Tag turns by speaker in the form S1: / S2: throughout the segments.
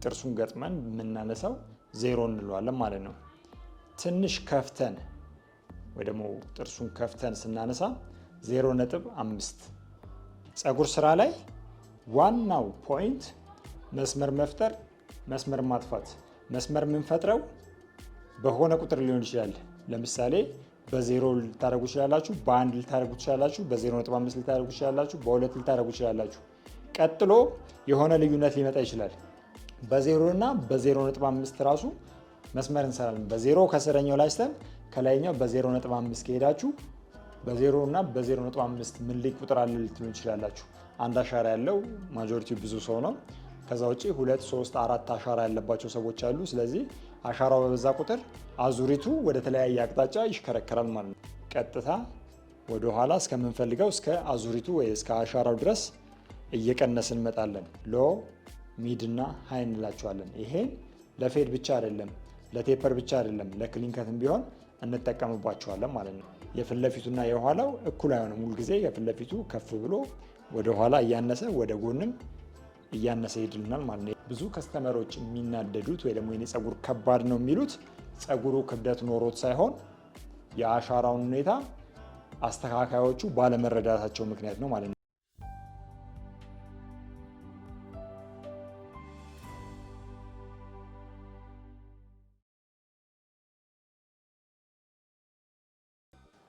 S1: ጥርሱን ገጥመን የምናነሳው ዜሮ እንለዋለን ማለት ነው። ትንሽ ከፍተን ወይ ደግሞ ጥርሱን ከፍተን ስናነሳ 0.5። ፀጉር ስራ ላይ ዋናው ፖይንት መስመር መፍጠር፣ መስመር ማጥፋት። መስመር የምንፈጥረው በሆነ ቁጥር ሊሆን ይችላል። ለምሳሌ በ0 ልታደርጉ ትችላላችሁ፣ በ1 ልታደርጉ ትችላላችሁ፣ በ0.5 ልታደርጉ ትችላላችሁ፣ በ2 ልታደርጉ ትችላላችሁ። ቀጥሎ የሆነ ልዩነት ሊመጣ ይችላል። በ0 እና በ0.5 ራሱ መስመር እንሰራለን። በ0 ከስረኛው ላይ ስተን ከላይኛው በ0.5 ከሄዳችሁ በ0 እና በ0.5 ምን ልይ ቁጥር አለ ልትሉ ትችላላችሁ። አንድ አሻራ ያለው ማጆሪቲ ብዙ ሰው ነው። ከዛ ውጪ 2፣ 3፣ 4 አሻራ ያለባቸው ሰዎች አሉ። ስለዚህ አሻራው በበዛ ቁጥር አዙሪቱ ወደ ተለያየ አቅጣጫ ይሽከረከራል ማለት ነው። ቀጥታ ወደ ኋላ እስከምንፈልገው እስከ አዙሪቱ ወይ እስከ አሻራው ድረስ እየቀነስን እንመጣለን። ሎ፣ ሚድ እና ሃይ እንላቸዋለን። ይሄን ለፌድ ብቻ አይደለም፣ ለቴፐር ብቻ አይደለም፣ ለክሊንከትም ቢሆን እንጠቀምባቸዋለን ማለት ነው። የፊት ለፊቱና የኋላው እኩል አይሆንም። ሁል ጊዜ የፊት ለፊቱ ከፍ ብሎ ወደ ኋላ እያነሰ ወደ ጎንም እያነሰ ይሄድልናል ማለት ነው። ብዙ ከስተመሮች የሚናደዱት ወይ ደግሞ የኔ ፀጉር ከባድ ነው የሚሉት ፀጉሩ ክብደት ኖሮት ሳይሆን የአሻራውን ሁኔታ አስተካካዮቹ ባለመረዳታቸው ምክንያት ነው ማለት ነው።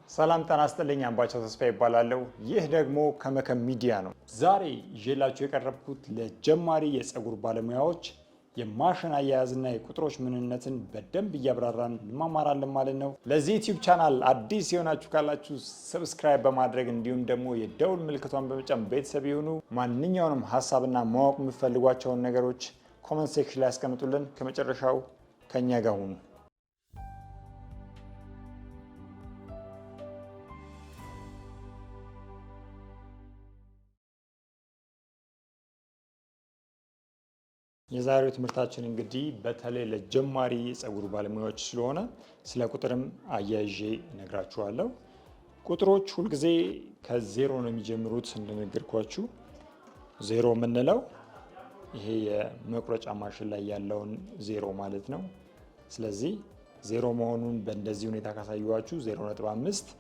S1: ሰላም ጤና ይስጥልኝ። አምባቸው ተስፋ ይባላለሁ። ይህ ደግሞ ከመከም ሚዲያ ነው። ዛሬ ይዤላችሁ የቀረብኩት ለጀማሪ የፀጉር ባለሙያዎች የማሽን አያያዝና የቁጥሮች ምንነትን በደንብ እያብራራን እንማማራለን ማለት ነው። ለዚህ ዩቲዩብ ቻናል አዲስ የሆናችሁ ካላችሁ ሰብስክራይብ በማድረግ እንዲሁም ደግሞ የደውል ምልክቷን በመጫን ቤተሰብ የሆኑ ማንኛውንም ሀሳብና ማወቅ የምትፈልጓቸውን ነገሮች ኮመንት ሴክሽን ላይ ያስቀምጡልን። ከመጨረሻው ከኛ ጋር ሁኑ። የዛሬው ትምህርታችን እንግዲህ በተለይ ለጀማሪ የፀጉር ባለሙያዎች ስለሆነ ስለ ቁጥርም አያይዤ እነግራችኋለሁ። ቁጥሮች ሁልጊዜ ከዜሮ ነው የሚጀምሩት። እንደነገርኳችሁ ዜሮ የምንለው ይሄ የመቁረጫ ማሽን ላይ ያለውን ዜሮ ማለት ነው። ስለዚህ ዜሮ መሆኑን በእንደዚህ ሁኔታ ካሳየኋችሁ 0.5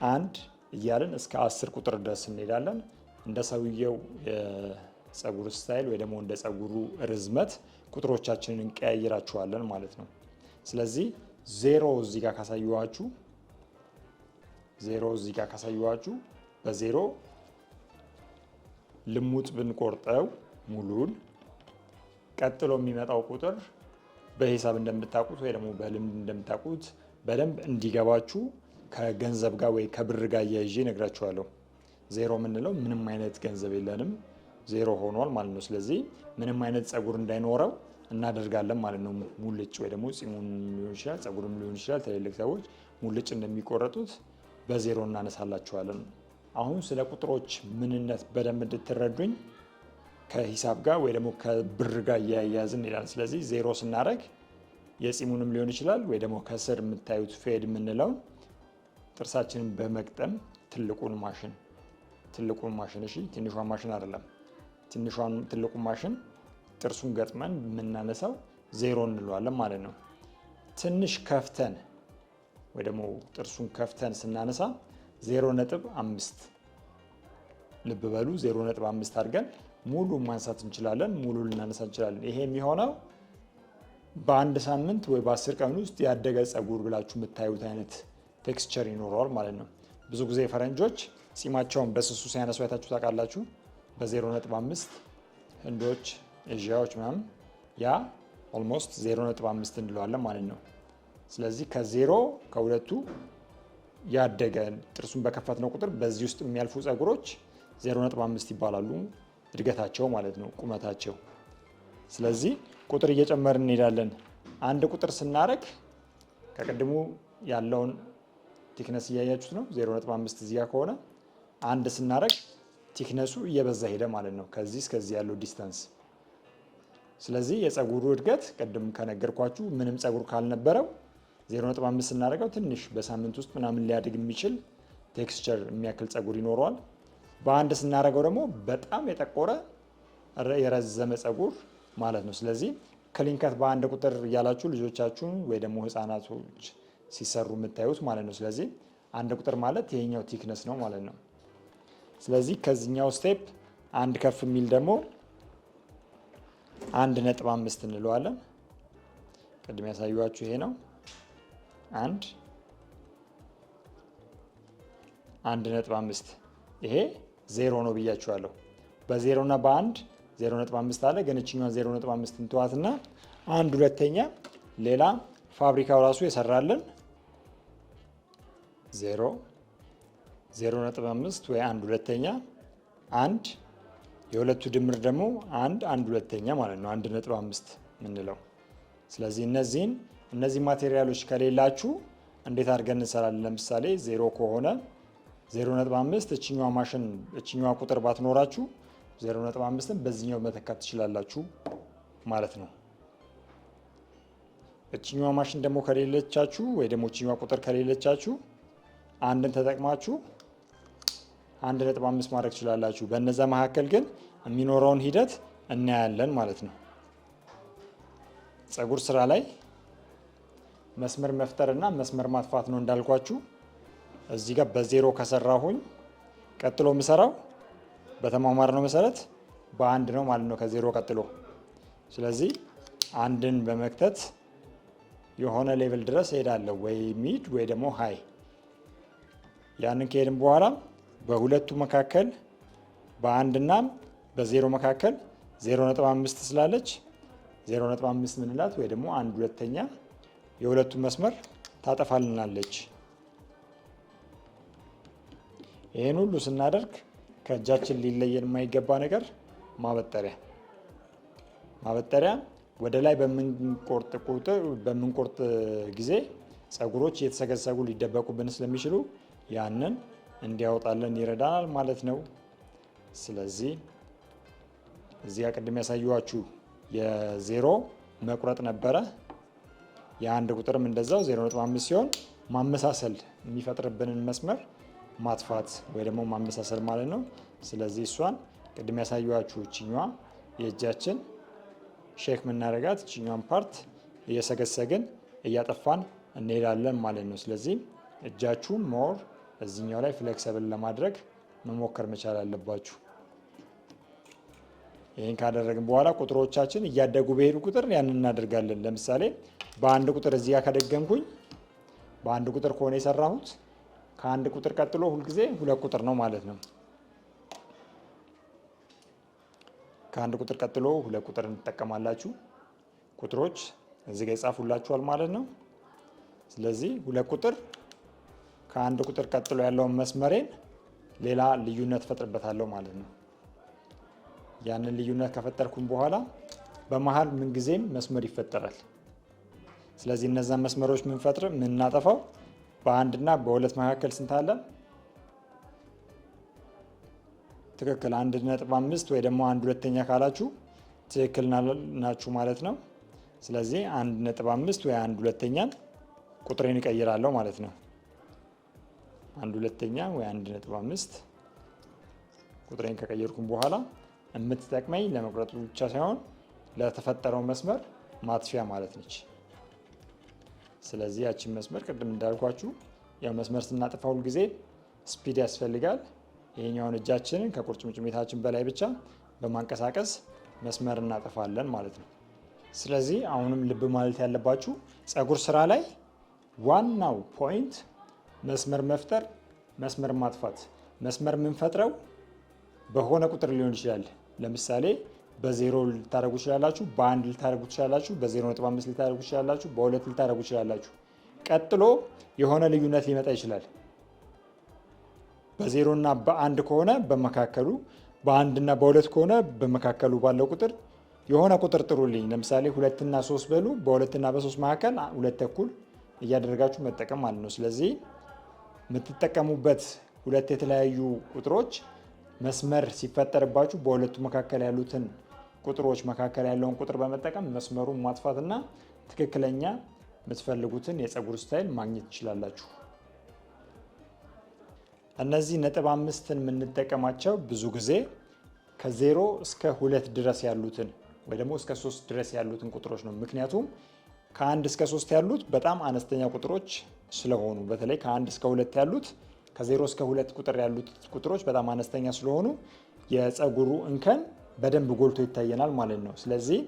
S1: 1 እያልን እስከ 10 ቁጥር ድረስ እንሄዳለን። እንደ ሰውየው ፀጉር ስታይል ወይ ደግሞ እንደ ፀጉሩ ርዝመት ቁጥሮቻችንን እንቀያይራቸዋለን ማለት ነው። ስለዚህ ዜሮ እዚህ ጋር ካሳየኋችሁ በዜሮ ልሙጥ ብንቆርጠው ሙሉን ቀጥሎ የሚመጣው ቁጥር በሂሳብ እንደምታውቁት ወይ ደግሞ በልምድ እንደምታውቁት በደንብ እንዲገባችሁ ከገንዘብ ጋር ወይ ከብር ጋር እያይዤ እነግራችኋለሁ። ዜሮ የምንለው ምንም አይነት ገንዘብ የለንም፣ ዜሮ ሆኗል ማለት ነው። ስለዚህ ምንም አይነት ፀጉር እንዳይኖረው እናደርጋለን ማለት ነው። ሙልጭ ወይ ደግሞ ፂሙን ሊሆን ይችላል፣ ፀጉርም ሊሆን ይችላል። ትልልቅ ሰዎች ሙልጭ እንደሚቆረጡት በዜሮ እናነሳላቸዋለን። አሁን ስለ ቁጥሮች ምንነት በደንብ እንድትረዱኝ ከሂሳብ ጋር ወይ ደግሞ ከብር ጋር እያያዝን ይላል። ስለዚህ ዜሮ ስናደርግ የፂሙንም ሊሆን ይችላል ወይ ደግሞ ከስር የምታዩት ፌድ የምንለውን ጥርሳችንን በመግጠም ትልቁን ማሽን እሺ፣ ትንሿን ማሽን አይደለም፣ ትልቁን ማሽን ጥርሱን ገጥመን የምናነሳው ዜሮ እንለዋለን ማለት ነው። ትንሽ ከፍተን ወይ ደግሞ ጥርሱን ከፍተን ስናነሳ 0.5 ልብ በሉ 0.5 አድርገን ሙሉ ማንሳት እንችላለን፣ ሙሉ ልናነሳ እንችላለን። ይሄ የሚሆነው በአንድ ሳምንት ወይ በ10 ቀን ውስጥ ያደገ ፀጉር ብላችሁ የምታዩት አይነት ቴክስቸር ይኖረዋል ማለት ነው። ብዙ ጊዜ ፈረንጆች ፂማቸውን በስሱ ሲያነሱ አይታችሁ ታውቃላችሁ። በ0.5 ህንዶች፣ ኤዥያዎች ምናምን ያ ኦልሞስት 0.5 እንለዋለን ማለት ነው። ስለዚህ ከዜሮ ከሁለቱ ያደገ ጥርሱን በከፈትነው ቁጥር በዚህ ውስጥ የሚያልፉ ፀጉሮች 0.5 ይባላሉ፣ እድገታቸው ማለት ነው፣ ቁመታቸው። ስለዚህ ቁጥር እየጨመርን እንሄዳለን። አንድ ቁጥር ስናደርግ ከቅድሙ ያለውን ቲክነስ እያያችሁት ነው። 0.5 እዚያ ከሆነ አንድ ስናደርግ ቲክነሱ እየበዛ ሄደ ማለት ነው፣ ከዚህ እስከዚህ ያለው ዲስታንስ። ስለዚህ የፀጉሩ እድገት ቅድም ከነገርኳችሁ ምንም ፀጉር ካልነበረው 0.5 ስናደርገው ትንሽ በሳምንት ውስጥ ምናምን ሊያድግ የሚችል ቴክስቸር የሚያክል ፀጉር ይኖረዋል። በአንድ ስናደርገው ደግሞ በጣም የጠቆረ የረዘመ ፀጉር ማለት ነው። ስለዚህ ክሊንከት በአንድ ቁጥር እያላችሁ ልጆቻችሁን ወይ ደግሞ ህፃናቶች ሲሰሩ የምታዩት ማለት ነው። ስለዚህ አንድ ቁጥር ማለት ይሄኛው ቲክነስ ነው ማለት ነው። ስለዚህ ከዚህኛው ስቴፕ አንድ ከፍ የሚል ደግሞ 1.5 እንለዋለን። ቅድም ያሳዩዋችሁ ይሄ ነው። 1.5 ይሄ 0 ነው ብያችኋለሁ። በ0 እና በ1 0.5 አለ። ግን እችኛዋ 0.5 እንትዋትና አንድ ሁለተኛ ሌላ ፋብሪካው ራሱ የሰራልን 0.5 ወይ አንድ ሁለተኛ አንድ የሁለቱ ድምር ደግሞ አንድ ሁለተኛ ማለት ነው 1.5 የምንለው። ስለዚህ እነዚህ ማቴሪያሎች ከሌላችሁ እንዴት አድርገን እንሰራለን? ለምሳሌ 0 ከሆነ 0.5 እችኛዋ ቁጥር ባትኖራችሁ 0.5ን በዚህኛው መተካት ትችላላችሁ ማለት ነው። እችኛዋ ማሽን ደግሞ ከሌለቻችሁ ወይ ደግሞ እችኛዋ ቁጥር ከሌለቻችሁ አንድን ተጠቅማችሁ 1.5 ማድረግ ትችላላችሁ። በእነዛ መካከል ግን የሚኖረውን ሂደት እናያለን ማለት ነው። ፀጉር ስራ ላይ መስመር መፍጠር እና መስመር ማጥፋት ነው እንዳልኳችሁ። እዚህ ጋር በ0 ከሰራሁኝ ቀጥሎ የምሰራው በተማማርነው መሰረት በአንድ ነው ማለት ነው ከ0 ቀጥሎ። ስለዚህ አንድን በመክተት የሆነ ሌቭል ድረስ ሄዳለሁ፣ ወይ ሚድ ወይ ደግሞ ሃይ። ያንን ከሄድን በኋላ በሁለቱ መካከል በአንድና በ0 መካከል 0.5 ስላለች 0.5 ምንላት ወይ ደግሞ አንድ ሁለተኛ የሁለቱ መስመር ታጠፋልናለች። ይህን ሁሉ ስናደርግ ከእጃችን ሊለየን የማይገባ ነገር ማበጠሪያ ወደ ላይ በምንቆርጥ ጊዜ ፀጉሮች እየተሰገሰጉ ሊደበቁብን ስለሚችሉ ያንን እንዲያወጣልን ይረዳናል ማለት ነው። ስለዚህ እዚህ ቅድም ያሳየኋችሁ የ0 መቁረጥ ነበረ። የአንድ ቁጥርም እንደዛው 0.5 ሲሆን ማመሳሰል የሚፈጥርብንን መስመር ማጥፋት ወይ ደግሞ ማመሳሰል ማለት ነው። ስለዚህ እሷን ቅድም ያሳየኋችሁ እችኛዋ የእጃችን ሼክ የምናደርጋት እችኛዋን ፓርት እየሰገሰግን እያጠፋን እንሄዳለን ማለት ነው። ስለዚህ እጃችሁን ሞር እዚህኛው ላይ ፍሌክሰብል ለማድረግ መሞከር መቻል አለባችሁ። ይህን ካደረግን በኋላ ቁጥሮቻችን እያደጉ በሄዱ ቁጥር ያንን እናደርጋለን። ለምሳሌ በአንድ ቁጥር እዚህ ጋር ከደገምኩኝ በአንድ ቁጥር ከሆነ የሰራሁት ከአንድ ቁጥር ቀጥሎ ሁልጊዜ 2 ቁጥር ነው ማለት ነው። ከአንድ ቁጥር ቀጥሎ 2 ቁጥር እንጠቀማላችሁ። ቁጥሮች እዚህ ጋር ይጻፉላችኋል ማለት ነው። ስለዚህ 2 ቁጥር ከአንድ ቁጥር ቀጥሎ ያለውን መስመሬን ሌላ ልዩነት ፈጥርበታለሁ ማለት ነው። ያንን ልዩነት ከፈጠርኩም በኋላ በመሃል ምንጊዜም መስመር ይፈጠራል። ስለዚህ እነዛን መስመሮች የምናጠፋው በአንድና በሁለት መካከል ስንት አለ? ትክክል 1.5 ወይ ደግሞ አንድ ሁለተኛ ካላችሁ ትክክል ናችሁ ማለት ነው። ስለዚህ 1.5 ወይ አንድ ሁለተኛን ቁጥሬን እቀይራለሁ ማለት ነው። አንድ ሁለተኛ ወይ 1.5 ቁጥሬን ከቀየርኩም በኋላ የምትጠቅመኝ ለመቁረጡ ብቻ ሳይሆን ለተፈጠረው መስመር ማጥፊያ ማለት ነች። ስለዚህ ያቺን መስመር ቅድም እንዳልኳችሁ ያው መስመር ስናጠፋ ሁል ጊዜ ስፒድ ያስፈልጋል። ይሄኛውን እጃችንን ከቁርጭምጭሚታችን በላይ ብቻ በማንቀሳቀስ መስመር እናጠፋለን ማለት ነው። ስለዚህ አሁንም ልብ ማለት ያለባችሁ ፀጉር ስራ ላይ ዋናው ፖይንት መስመር መፍጠር፣ መስመር ማጥፋት። መስመር የምንፈጥረው በሆነ ቁጥር ሊሆን ይችላል። ለምሳሌ በ0 ልታደርጉ ትችላላችሁ፣ በ1 ልታደርጉ ትችላላችሁ፣ በ0.5 ልታደርጉ ትችላላችሁ፣ በ2 ልታደርጉ ትችላላችሁ። ቀጥሎ የሆነ ልዩነት ሊመጣ ይችላል። በ0 እና በ1 ከሆነ በመካከሉ፣ በ1 እና በ2 ከሆነ በመካከሉ ባለው ቁጥር የሆነ ቁጥር ጥሩልኝ። ለምሳሌ 2 እና 3 በሉ። በ2 እና በ3 መካከል 2 ተኩል እያደረጋችሁ መጠቀም ማለት ነው። ስለዚህ የምትጠቀሙበት ሁለት የተለያዩ ቁጥሮች መስመር ሲፈጠርባችሁ በሁለቱ መካከል ያሉትን ቁጥሮች መካከል ያለውን ቁጥር በመጠቀም መስመሩን ማጥፋትና ትክክለኛ የምትፈልጉትን የፀጉር ስታይል ማግኘት ትችላላችሁ። እነዚህ 1.5ን የምንጠቀማቸው ብዙ ጊዜ ከ0 እስከ 2 ድረስ ያሉትን ወይ ደግሞ እስከ 3 ድረስ ያሉትን ቁጥሮች ነው። ምክንያቱም ከ1 እስከ 3 ያሉት በጣም አነስተኛ ቁጥሮች ስለሆኑ፣ በተለይ ከ1 እስከ 2 ያሉት ከ0 እስከ 2 ቁጥር ያሉት ቁጥሮች በጣም አነስተኛ ስለሆኑ የፀጉሩ እንከን በደንብ ጎልቶ ይታየናል ማለት ነው። ስለዚህ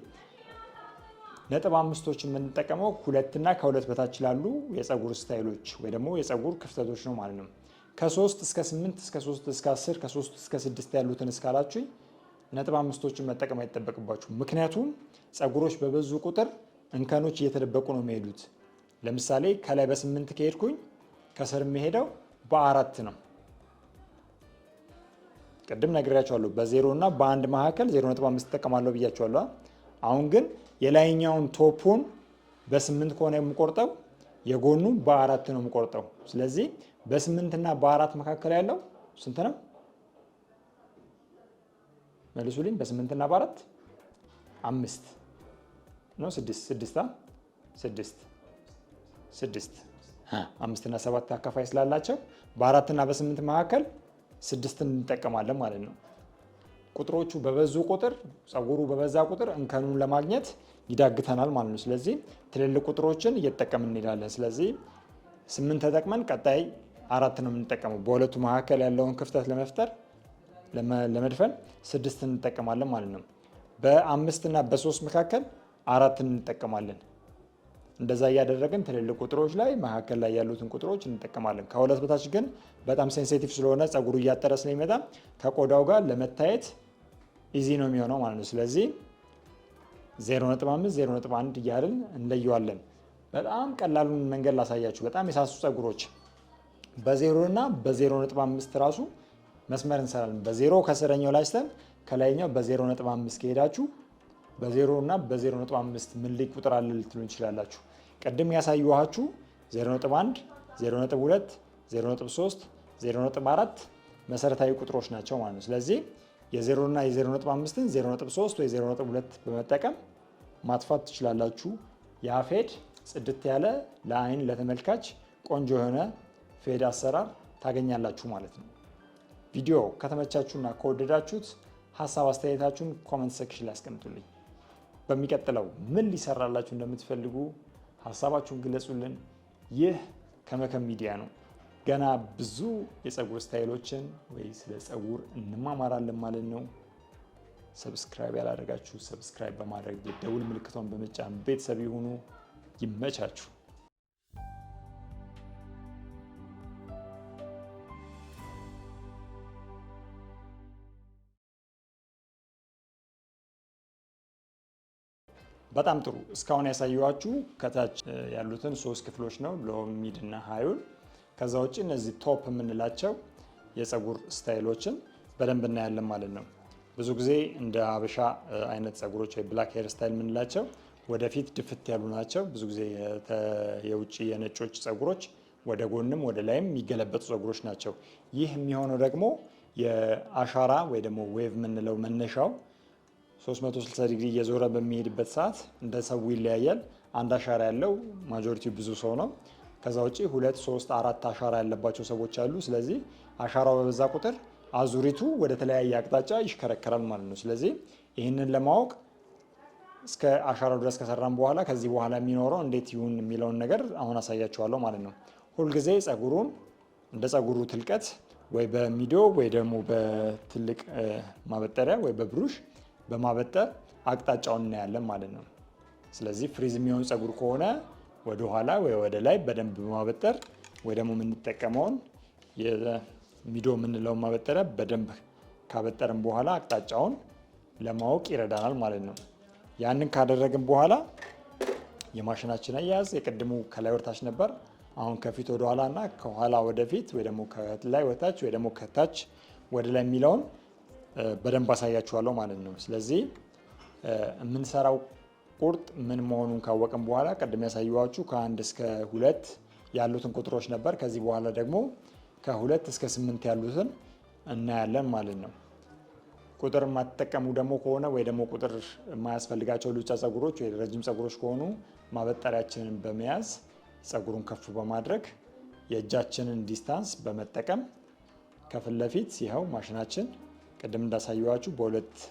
S1: ነጥብ አምስቶችን የምንጠቀመው 2 እና ከ2 በታች ላሉ የፀጉር ስታይሎች ወይ ደግሞ የፀጉር ክፍተቶች ነው ማለት ነው። ከ3 እስከ 8 እስከ 3 እስከ 10 ከ3 እስከ 6 ያሉትን እስካላችሁ ነጥብ አምስቶችን መጠቀም አይጠበቅባችሁ። ምክንያቱም ፀጉሮች በበዙ ቁጥር እንከኖች እየተደበቁ ነው የሚሄዱት። ለምሳሌ ከላይ በ8 ከሄድኩኝ ከስር የሚሄደው በ4 ነው። ቅድም ነግሬያቸዋለሁ። በ0 እና በ1 መካከል 0.5 እጠቀማለሁ ብያቸዋለሁ። አሁን ግን የላይኛውን ቶፑን በ8 ከሆነ የምቆርጠው የጎኑ በ4 ነው የምቆርጠው። ስለዚህ በ8 እና በ4 መካከል ያለው ስንት ነው? መልሱልኝ። በ8 እና በ4 5 ነው። 6 5 እና 7 አካፋይ ስላላቸው በ4 እና በ8 መካከል 6 እንጠቀማለን ማለት ነው። ቁጥሮቹ በበዙ ቁጥር ፀጉሩ በበዛ ቁጥር እንከኑን ለማግኘት ይዳግተናል ማለት ነው። ስለዚህ ትልልቅ ቁጥሮችን እየተጠቀምን እንሄዳለን። ስለዚህ 8 ተጠቅመን ቀጣይ 4 ነው የምንጠቀመው። በሁለቱ መካከል ያለውን ክፍተት ለመፍጠር ለመድፈን 6 እንጠቀማለን ማለት ነው። በ5 እና በ3 መካከል 4 እንጠቀማለን። እንደዛ እያደረግን ትልልቅ ቁጥሮች ላይ መካከል ላይ ያሉትን ቁጥሮች እንጠቀማለን። ከሁለት በታች ግን በጣም ሴንሲቲቭ ስለሆነ ፀጉሩ እያጠረ ስለሚመጣ ከቆዳው ጋር ለመታየት ኢዚ ነው የሚሆነው ማለት ነው። ስለዚህ 0.5 0.1 እያልን እንለየዋለን። በጣም ቀላሉን መንገድ ላሳያችሁ። በጣም የሳሱ ፀጉሮች በ0 እና በ0.5 ራሱ መስመር እንሰራለን። በ0 ከስረኛው ላይ ስተን ከላይኛው በ0.5 ከሄዳችሁ በ0 እና በ0.5 ምን ላይ ቁጥር አለ ልትሉ እንችላላችሁ። ቅድም ያሳየኋችሁ 0.1 0.2 0.3 0.4 መሰረታዊ ቁጥሮች ናቸው ማለት ነው። ስለዚህ የ0 እና የ0.5ን 0.3 ወይ 0.2 በመጠቀም ማጥፋት ትችላላችሁ። ያ ፌድ ጽድት ያለ ለአይን ለተመልካች ቆንጆ የሆነ ፌድ አሰራር ታገኛላችሁ ማለት ነው። ቪዲዮ ከተመቻችሁና ከወደዳችሁት ሀሳብ አስተያየታችሁን ኮመንት ሴክሽን ላይ አስቀምጡልኝ። በሚቀጥለው ምን ሊሰራላችሁ እንደምትፈልጉ ሀሳባችሁን ግለጹልን። ይህ ከመከም ሚዲያ ነው። ገና ብዙ የፀጉር ስታይሎችን ወይ ስለ ፀጉር እንማማራለን ማለት ነው። ሰብስክራይብ ያላደረጋችሁ ሰብስክራይብ በማድረግ የደውል ምልክቷን በመጫን ቤተሰብ ይሁኑ። ይመቻችሁ። በጣም ጥሩ። እስካሁን ያሳየኋችሁ ከታች ያሉትን 3 ክፍሎች ነው፣ ሎ፣ ሚድ እና ሃዩን። ከዛ ውጭ እነዚህ ቶፕ የምንላቸው የፀጉር ስታይሎችን በደንብ እናያለን ማለት ነው። ብዙ ጊዜ እንደ ሀበሻ አይነት ፀጉሮች ወይ ብላክ ሄር ስታይል የምንላቸው ወደፊት ድፍት ያሉ ናቸው። ብዙ ጊዜ የውጭ የነጮች ፀጉሮች ወደ ጎንም ወደ ላይም የሚገለበጡ ፀጉሮች ናቸው። ይህ የሚሆነው ደግሞ የአሻራ ወይ ደግሞ ዌቭ የምንለው መነሻው 360 ዲግሪ እየዞረ በሚሄድበት ሰዓት እንደ ሰው ይለያያል። አንድ አሻራ ያለው ማጆሪቲው ብዙ ሰው ነው። ከዛ ውጭ 2፣ 3፣ 4 አሻራ ያለባቸው ሰዎች አሉ። ስለዚህ አሻራው በበዛ ቁጥር አዙሪቱ ወደ ተለያየ አቅጣጫ ይሽከረከራል ማለት ነው። ስለዚህ ይህንን ለማወቅ እስከ አሻራው ድረስ ከሰራን በኋላ ከዚህ በኋላ የሚኖረው እንዴት ይሁን የሚለውን ነገር አሁን አሳያችኋለሁ ማለት ነው። ሁልጊዜ ፀጉሩን እንደ ፀጉሩ ትልቀት ወይ በሚዶ ወይ ደግሞ በትልቅ ማበጠሪያ ወይ በብሩሽ በማበጠር አቅጣጫውን እናያለን ማለት ነው። ስለዚህ ፍሪዝ የሚሆን ፀጉር ከሆነ ወደ ኋላ ወይ ወደ ላይ በደንብ በማበጠር ወይ ደግሞ የምንጠቀመውን የሚዶ የምንለውን ማበጠሪያ በደንብ ካበጠርን በኋላ አቅጣጫውን ለማወቅ ይረዳናል ማለት ነው። ያንን ካደረግን በኋላ የማሽናችን አያያዝ የቅድሙ ከላይ ወደታች ነበር። አሁን ከፊት ወደ ኋላ እና ከኋላ ወደፊት ወይ ደግሞ ከላይ ወደታች ወይ ደግሞ ከታች ወደ ላይ የሚለውን በደንብ አሳያችኋለሁ ማለት ነው። ስለዚህ የምንሰራው ቁርጥ ምን መሆኑን ካወቅን በኋላ ቅድም ያሳየኋችሁ ከ1 እስከ 2 ያሉትን ቁጥሮች ነበር። ከዚህ በኋላ ደግሞ ከ2 እስከ 8 ያሉትን እናያለን ማለት ነው። ቁጥር የማትጠቀሙ ደግሞ ከሆነ ወይ ደግሞ ቁጥር የማያስፈልጋቸው ሉጫ ፀጉሮች ወይ ረጅም ፀጉሮች ከሆኑ ማበጠሪያችንን በመያዝ ፀጉሩን ከፍ በማድረግ የእጃችንን ዲስታንስ በመጠቀም ከፊት ለፊት ይኸው ማሽናችን ቅድም እንዳሳየኋችሁ በ2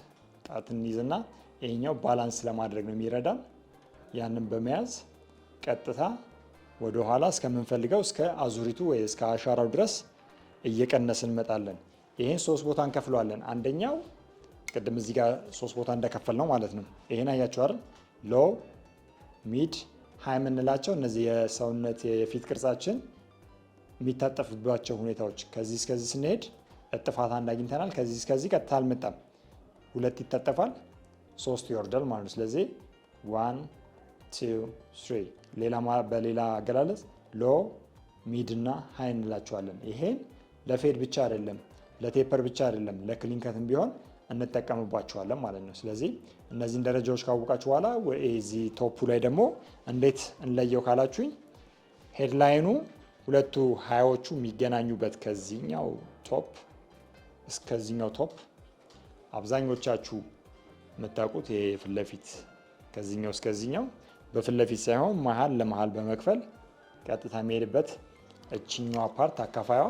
S1: ጣት እንይዝና ይሄኛው ባላንስ ለማድረግ ነው የሚረዳን። ያንን በመያዝ ቀጥታ ወደ ኋላ እስከምንፈልገው እስከ አዙሪቱ ወይ እስከ አሻራው ድረስ እየቀነስን እንመጣለን። ይሄን 3 ቦታ እንከፍለዋለን። አንደኛው ቅድም እዚህ ጋር 3 ቦታ እንደከፈል ነው ማለት ነው። ይሄን አያችሁ አይደል? ሎ፣ ሚድ፣ ሃይ የምንላቸው እነዚህ የሰውነት የፊት ቅርጻችን የሚታጠፍባቸው ሁኔታዎች። ከዚህ እስከዚህ ስንሄድ እጥፋት አንድ አግኝተናል። ከዚህ እስከዚህ ቀጥታ አልመጣም። 2 ይታጠፋል፣ 3 ይወርዳል ማለት ነው። ስለዚህ 1 2 3 በሌላ አገላለጽ ሎ፣ ሚድ እና ሃይ እንላቸዋለን። ይሄን ለፌድ ብቻ አይደለም፣ ለቴፐር ብቻ አይደለም፣ ለክሊንከትም ቢሆን እንጠቀምባቸዋለን ማለት ነው። ስለዚህ እነዚህን ደረጃዎች ካወቃችሁ በኋላ እዚህ ቶፑ ላይ ደግሞ እንዴት እንለየው ካላችሁኝ ሄድላይኑ ሁለቱ ሃዮቹ የሚገናኙበት ከዚህኛው ቶፕ እስከዚህኛው ቶፕ አብዛኞቻችሁ የምታውቁት ይሄ ፊት ለፊት ከዚህኛው እስከዚህኛው በፊት ለፊት ሳይሆን መሀል ለመሀል በመክፈል ቀጥታ የሚሄድበት እችኛዋ ፓርት አካፋይዋ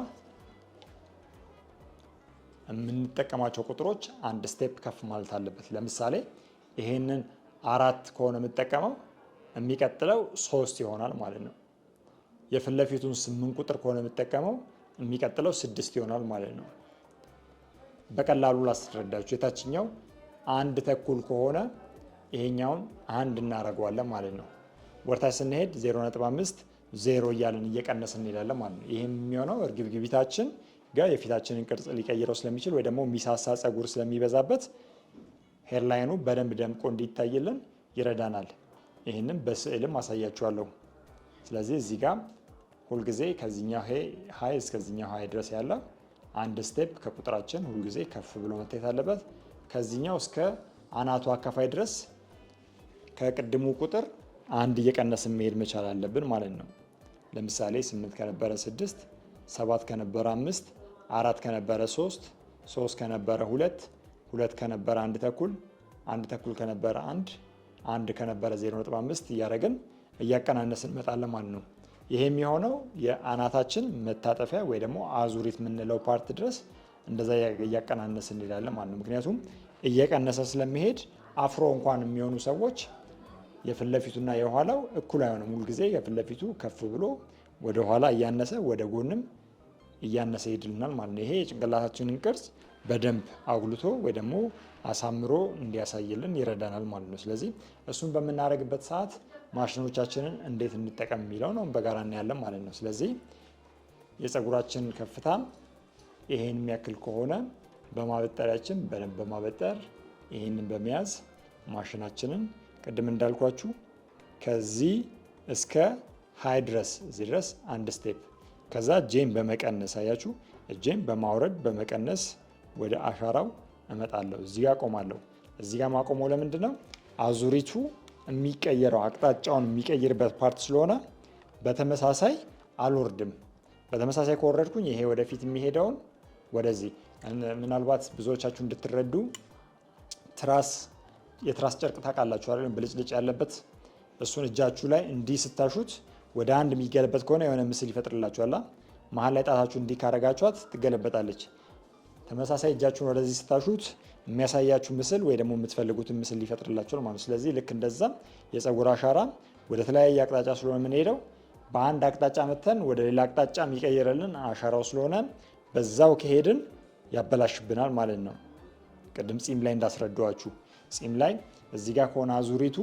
S1: የምንጠቀማቸው ቁጥሮች አንድ ስቴፕ ከፍ ማለት አለበት። ለምሳሌ ይሄንን 4 ከሆነ የምጠቀመው የሚቀጥለው 3 ይሆናል ማለት ነው። የፊት ለፊቱን 8 ቁጥር ከሆነ የምጠቀመው የሚቀጥለው 6 ይሆናል ማለት ነው። በቀላሉ ላስረዳችሁ። የታችኛው 1 ተኩል ከሆነ ይሄኛውን 1 እናደርገዋለን ማለት ነው። ወርታች ስንሄድ 0.5 0 እያለን እየቀነስን እንሄዳለን ማለት ነው። ይህም የሚሆነው እርግብግቢታችን ጋር የፊታችንን ቅርጽ ሊቀይረው ስለሚችል ወይ ደግሞ የሚሳሳ ጸጉር ስለሚበዛበት ሄርላይኑ በደንብ ደምቆ እንዲታይልን ይረዳናል። ይህንም በስዕልም አሳያችኋለሁ። ስለዚህ እዚህ ጋር ሁልጊዜ ከዚህኛው ሀይ እስከዚህኛው ሀይ ድረስ ያለ አንድ ስቴፕ ከቁጥራችን ሁልጊዜ ከፍ ብሎ መታየት አለበት። ከዚህኛው እስከ አናቱ አካፋይ ድረስ ከቅድሙ ቁጥር 1 እየቀነስን መሄድ መቻል አለብን ማለት ነው። ለምሳሌ 8 ከነበረ 6፣ 7 ከነበረ 5፣ 4 ከነበረ 3፣ 3 ከነበረ 2፣ 2 ከነበረ 1 ተኩል፣ 1 ተኩል ከነበረ 1፣ 1 ከነበረ 0.5 እያደረግን እያቀናነስን እንመጣለን ማለት ነው። ይሄ የሚሆነው የአናታችን መታጠፊያ ወይ ደግሞ አዙሪት የምንለው ፓርት ድረስ እንደዛ እያቀናነስን እንሄዳለን ማለት ነው። ምክንያቱም እየቀነሰ ስለሚሄድ አፍሮ እንኳን የሚሆኑ ሰዎች የፊት ለፊቱና የኋላው እኩል አይሆንም። ሁልጊዜ የፊት ለፊቱ ከፍ ብሎ ወደ ኋላ እያነሰ ወደ ጎንም እያነሰ ይሄድልናል ማለት ነው። ይሄ የጭንቅላታችንን ቅርጽ በደንብ አጉልቶ ወይ ደግሞ አሳምሮ እንዲያሳይልን ይረዳናል ማለት ነው። ስለዚህ እሱን በምናደርግበት ሰዓት ማሽኖቻችንን እንዴት እንጠቀም የሚለው ነው በጋራ እናያለን ማለት ነው። ስለዚህ የፀጉራችን ከፍታ ይሄን የሚያክል ከሆነ በማበጠሪያችን በደንብ በማበጠር ይሄንን በመያዝ ማሽናችንን ቅድም እንዳልኳችሁ ከዚህ እስከ ሃይ ድረስ እዚህ ድረስ አንድ ስቴፕ፣ ከዛ እጄን በመቀነስ አያችሁ፣ እጄን በማውረድ በመቀነስ ወደ አሻራው እመጣለሁ። እዚህ ጋር ቆማለሁ። እዚህ ጋር ማቆመው ለምንድን ነው? አዙሪቱ የሚቀየረው አቅጣጫውን የሚቀይርበት ፓርት ስለሆነ በተመሳሳይ አልወርድም። በተመሳሳይ ከወረድኩኝ ይሄ ወደፊት የሚሄደውን ወደዚህ። ምናልባት ብዙዎቻችሁ እንድትረዱ የትራስ ጨርቅ ታውቃላችሁ አይደል? ብልጭልጭ ያለበት እሱን እጃችሁ ላይ እንዲህ ስታሹት ወደ አንድ የሚገለበት ከሆነ የሆነ ምስል ይፈጥርላችኋል። መሀል ላይ ጣታችሁ እንዲህ ካረጋችኋት ትገለበጣለች። ተመሳሳይ እጃችሁን ወደዚህ ስታሹት የሚያሳያችሁ ምስል ወይ ደግሞ የምትፈልጉትን ምስል ሊፈጥርላችኋል ማለት ነው። ስለዚህ ልክ እንደዛ የፀጉር አሻራ ወደ ተለያየ አቅጣጫ ስለሆነ የምንሄደው በአንድ አቅጣጫ መተን ወደ ሌላ አቅጣጫ የሚቀይርልን አሻራው ስለሆነ በዛው ከሄድን ያበላሽብናል ማለት ነው። ቅድም ጺም ላይ እንዳስረዳዋችሁ ጺም ላይ እዚህ ጋር ከሆነ አዙሪቱ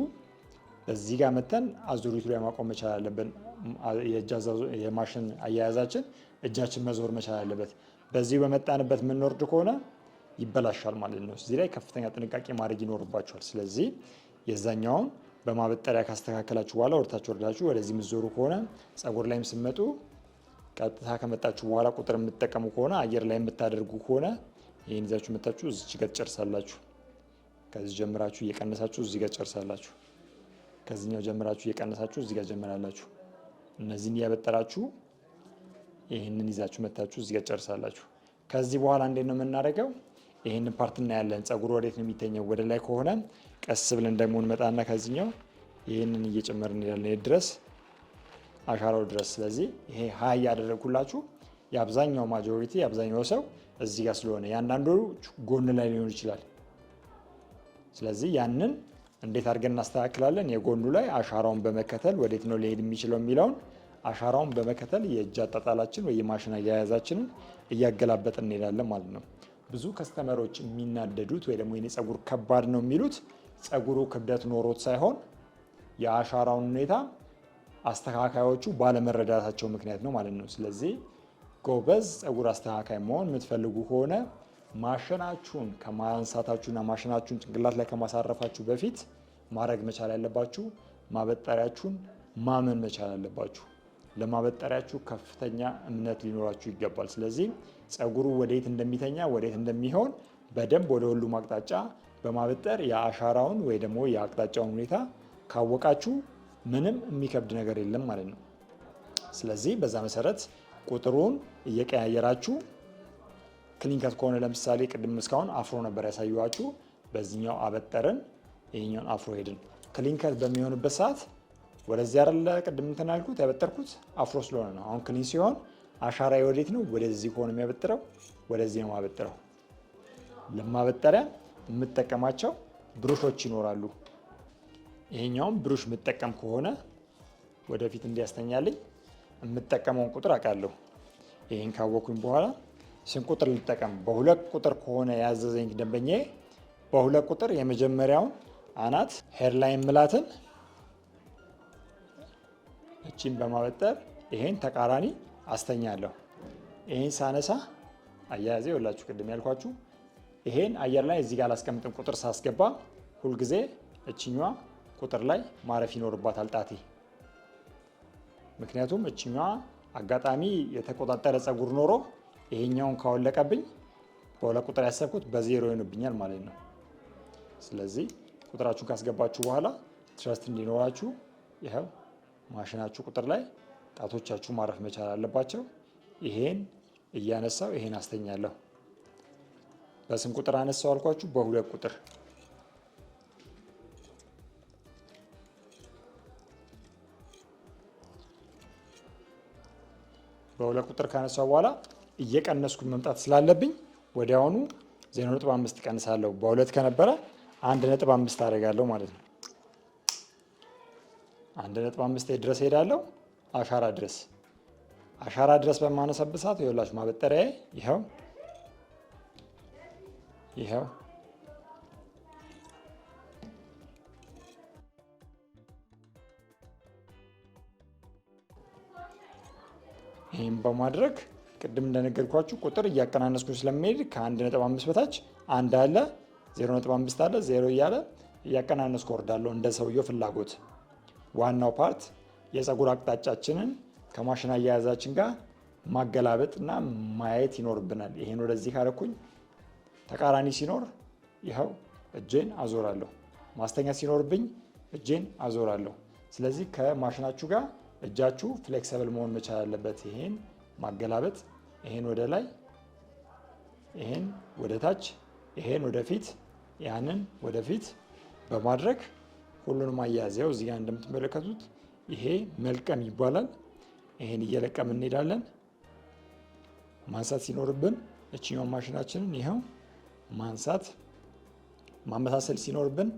S1: እዚህ ጋር መተን አዙሪቱ ላይ ማቆም መቻል አለብን። የማሽን አያያዛችን እጃችን መዞር መቻል አለበት። በዚህ በመጣንበት የምንወርድ ከሆነ ይበላሻል ማለት ነው። እዚህ ላይ ከፍተኛ ጥንቃቄ ማድረግ ይኖርባቸዋል። ስለዚህ የዛኛውን በማበጠሪያ ካስተካከላችሁ በኋላ ወደታችሁ ወርዳችሁ ወደዚህ የምትዞሩ ከሆነ ፀጉር ላይም ስመጡ ቀጥታ ከመጣችሁ በኋላ ቁጥር የምትጠቀሙ ከሆነ አየር ላይ የምታደርጉ ከሆነ ይህን ይዛችሁ መታችሁ እዚች ጋር ትጨርሳላችሁ። ከዚህ ጀምራችሁ እየቀነሳችሁ እዚህ ጋር ትጨርሳላችሁ። ከዚህኛው ጀምራችሁ እየቀነሳችሁ እዚህ ጋር ጀምራላችሁ። እነዚህን እያበጠራችሁ ይህንን ይዛችሁ መታችሁ እዚህ ጋር ትጨርሳላችሁ። ከዚህ በኋላ እንዴት ነው የምናደርገው? ይህንን ፓርት እናያለን። ፀጉር ወዴት ነው የሚተኘው? ወደ ላይ ከሆነ ቀስ ብለን ደግሞ እንመጣና ከዚህኛው ይህንን እየጨመርን እንሄዳለን ድረስ አሻራው ድረስ። ስለዚህ ይሄ ሀይ ያደረግኩላችሁ የአብዛኛው ማጆሪቲ የአብዛኛው ሰው እዚህ ጋር ስለሆነ የአንዳንዱ ጎን ላይ ሊሆን ይችላል። ስለዚህ ያንን እንዴት አድርገን እናስተካክላለን? የጎኑ ላይ አሻራውን በመከተል ወዴት ነው ሊሄድ የሚችለው የሚለውን አሻራውን በመከተል የእጅ አጣጣላችን ወይ የማሽን አያያዛችንን እያገላበጥን እንሄዳለን ማለት ነው። ብዙ ከስተመሮች የሚናደዱት ወይ ደግሞ የኔ ጸጉር ከባድ ነው የሚሉት ጸጉሩ ክብደት ኖሮት ሳይሆን የአሻራውን ሁኔታ አስተካካዮቹ ባለመረዳታቸው ምክንያት ነው ማለት ነው። ስለዚህ ጎበዝ ጸጉር አስተካካይ መሆን የምትፈልጉ ከሆነ ማሽናችሁን ከማንሳታችሁና ማሽናችሁን ጭንቅላት ላይ ከማሳረፋችሁ በፊት ማድረግ መቻል ያለባችሁ ማበጠሪያችሁን ማመን መቻል አለባችሁ። ለማበጠሪያችሁ ከፍተኛ እምነት ሊኖራችሁ ይገባል። ስለዚህ ጸጉሩ ወዴት እንደሚተኛ ወዴት እንደሚሆን በደንብ ወደ ሁሉም አቅጣጫ በማበጠር የአሻራውን ወይ ደግሞ የአቅጣጫውን ሁኔታ ካወቃችሁ ምንም የሚከብድ ነገር የለም ማለት ነው። ስለዚህ በዛ መሰረት ቁጥሩን እየቀያየራችሁ ክሊንከት ከሆነ ለምሳሌ ቅድም እስካሁን አፍሮ ነበር ያሳዩዋችሁ። በዚህኛው አበጠርን፣ ይሄኛውን አፍሮ ሄድን። ክሊንከት በሚሆንበት ሰዓት ወደዚህ አይደለ ቅድም እንትን ያልኩት ያበጠርኩት አፍሮ ስለሆነ ነው። አሁን ክሊን ሲሆን አሻራ ወዴት ነው? ወደዚህ ከሆነ የሚያበጥረው ወደዚህ ነው ማበጥረው። ለማበጠሪያ የምጠቀማቸው ብሩሾች ይኖራሉ። ይሄኛውም ብሩሽ የምጠቀም ከሆነ ወደፊት እንዲያስተኛልኝ የምጠቀመውን ቁጥር አውቃለሁ። ይሄን ካወኩኝ በኋላ ስንት ቁጥር ልጠቀም? በሁለት ቁጥር ከሆነ ያዘዘኝ ደንበኛዬ በሁለት ቁጥር የመጀመሪያውን አናት ሄርላይን ምላትን እቺን በማበጠር ይሄን ተቃራኒ አስተኛለሁ። ይሄን ሳነሳ አያያዜ ወላችሁ ቅድም ያልኳችሁ ይሄን አየር ላይ እዚህ ጋር አላስቀምጥም። ቁጥር ሳስገባ ሁልጊዜ እችኛዋ ቁጥር ላይ ማረፍ ይኖርባታል ጣቴ። ምክንያቱም እችኛዋ አጋጣሚ የተቆጣጠረ ጸጉር ኖሮ ይሄኛውን ካወለቀብኝ በሁለት ቁጥር ያሰብኩት በዜሮ ይሆንብኛል ማለት ነው። ስለዚህ ቁጥራችሁን ካስገባችሁ በኋላ ትረስት እንዲኖራችሁ ይኸው ማሽናችሁ ቁጥር ላይ ጣቶቻችሁ ማረፍ መቻል አለባቸው። ይሄን እያነሳው ይሄን አስተኛለሁ። በስንት ቁጥር አነሳው አልኳችሁ? በሁለት ቁጥር። በሁለት ቁጥር ካነሳው በኋላ እየቀነስኩ መምጣት ስላለብኝ ወዲያውኑ 0.5 ቀንሳለሁ። በሁለት ከነበረ 1.5 አደርጋለሁ ማለት ነው። 1.5 ድረስ ሄዳለሁ። አሻራ ድረስ በማነሳበት ሰዓት ይኸውላችሁ ማበጠሪያዬ ይኸው ይህም በማድረግ ቅድም እንደነገርኳችሁ ቁጥር እያቀናነስኩ ስለሚሄድ ከ1.5 በታች አንድ አለ፣ 0.5 አለ፣ 0 እያለ እያቀናነስኩ ወርዳለሁ እንደ ሰውየው ፍላጎት። ዋናው ፓርት የፀጉር አቅጣጫችንን ከማሽን አያያዛችን ጋር ማገላበጥ እና ማየት ይኖርብናል። ይሄን ወደዚህ ካረኩኝ ተቃራኒ ሲኖር ይኸው እጄን አዞራለሁ። ማስተኛት ሲኖርብኝ እጄን አዞራለሁ። ስለዚህ ከማሽናችሁ ጋር እጃችሁ ፍሌክሲብል መሆን መቻል አለበት። ይሄን ማገላበጥ፣ ይሄን ወደ ላይ፣ ይሄን ወደ ታች፣ ይሄን ወደፊት፣ ያንን ወደፊት በማድረግ ሁሉንም አያያዘው እዚህ ጋር እንደምትመለከቱት ይሄ መልቀም ይባላል። ይሄን እየለቀም እንሄዳለን። ማንሳት ሲኖርብን እችኛው ማሽናችንን ይኸው ማንሳት፣ ማመሳሰል ሲኖርብን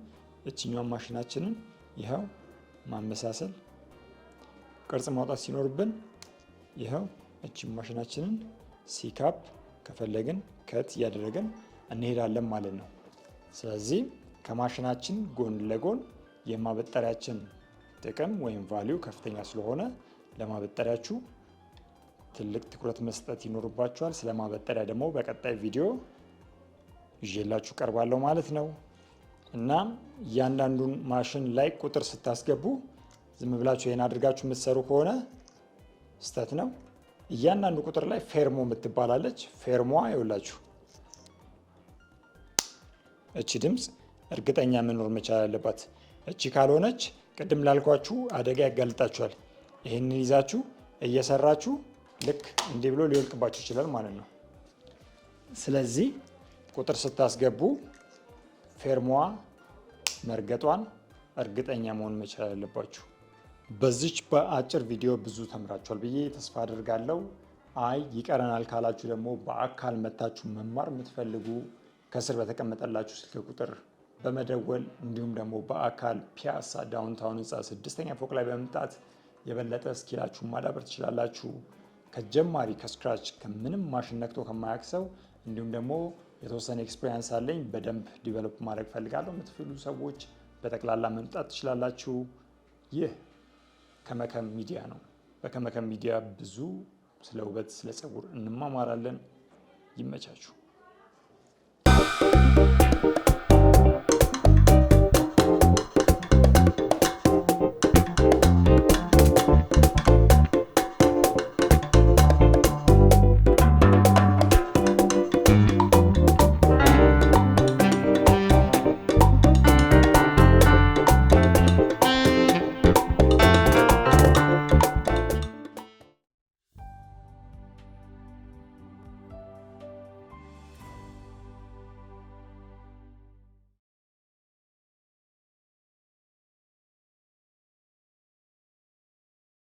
S1: እችኛው ማሽናችንን ይኸው ማመሳሰል፣ ቅርጽ ማውጣት ሲኖርብን ይኸው እቺ ማሽናችንን ሲካፕ ከፈለግን ከት እያደረገን እንሄዳለን ማለት ነው። ስለዚህ ከማሽናችን ጎን ለጎን የማበጠሪያችን ጥቅም ወይም ቫሊዩ ከፍተኛ ስለሆነ ለማበጠሪያችሁ ትልቅ ትኩረት መስጠት ይኖርባችኋል። ስለ ማበጠሪያ ደግሞ በቀጣይ ቪዲዮ ይዤላችሁ ቀርባለሁ ማለት ነው። እና እያንዳንዱን ማሽን ላይ ቁጥር ስታስገቡ ዝም ብላችሁ ይሄን አድርጋችሁ የምትሰሩ ከሆነ ስህተት ነው። እያንዳንዱ ቁጥር ላይ ፌርሞ የምትባላለች። ፌርሞዋ ይኸውላችሁ እቺ ድምፅ እርግጠኛ መኖር መቻል አለባት። እቺ ካልሆነች ቅድም ላልኳችሁ አደጋ ያጋልጣችኋል። ይህንን ይዛችሁ እየሰራችሁ ልክ እንዲህ ብሎ ሊወልቅባችሁ ይችላል ማለት ነው። ስለዚህ ቁጥር ስታስገቡ ፌርሞዋ መርገጧን እርግጠኛ መሆን መቻል አለባችሁ። በዚች በአጭር ቪዲዮ ብዙ ተምራችኋል ብዬ ተስፋ አድርጋለሁ። አይ ይቀረናል ካላችሁ ደግሞ በአካል መታችሁ መማር የምትፈልጉ ከስር በተቀመጠላችሁ ስልክ ቁጥር በመደወል እንዲሁም ደግሞ በአካል ፒያሳ ዳውንታውን ህንፃ 6ኛ ፎቅ ላይ በመምጣት የበለጠ ስኪላችሁን ማዳበር ትችላላችሁ። ከጀማሪ ከስክራች ከምንም ማሽን ነክቶ ከማያውቅ ሰው እንዲሁም ደግሞ የተወሰነ ኤክስፔሪንስ አለኝ በደንብ ዲቨሎፕ ማድረግ ፈልጋለሁ የምትሉ ሰዎች በጠቅላላ መምጣት ትችላላችሁ። ይህ ከመከም ሚዲያ ነው። በከመከም ሚዲያ ብዙ ስለ ውበት፣ ስለ ፀጉር እንማማራለን። ይመቻችሁ።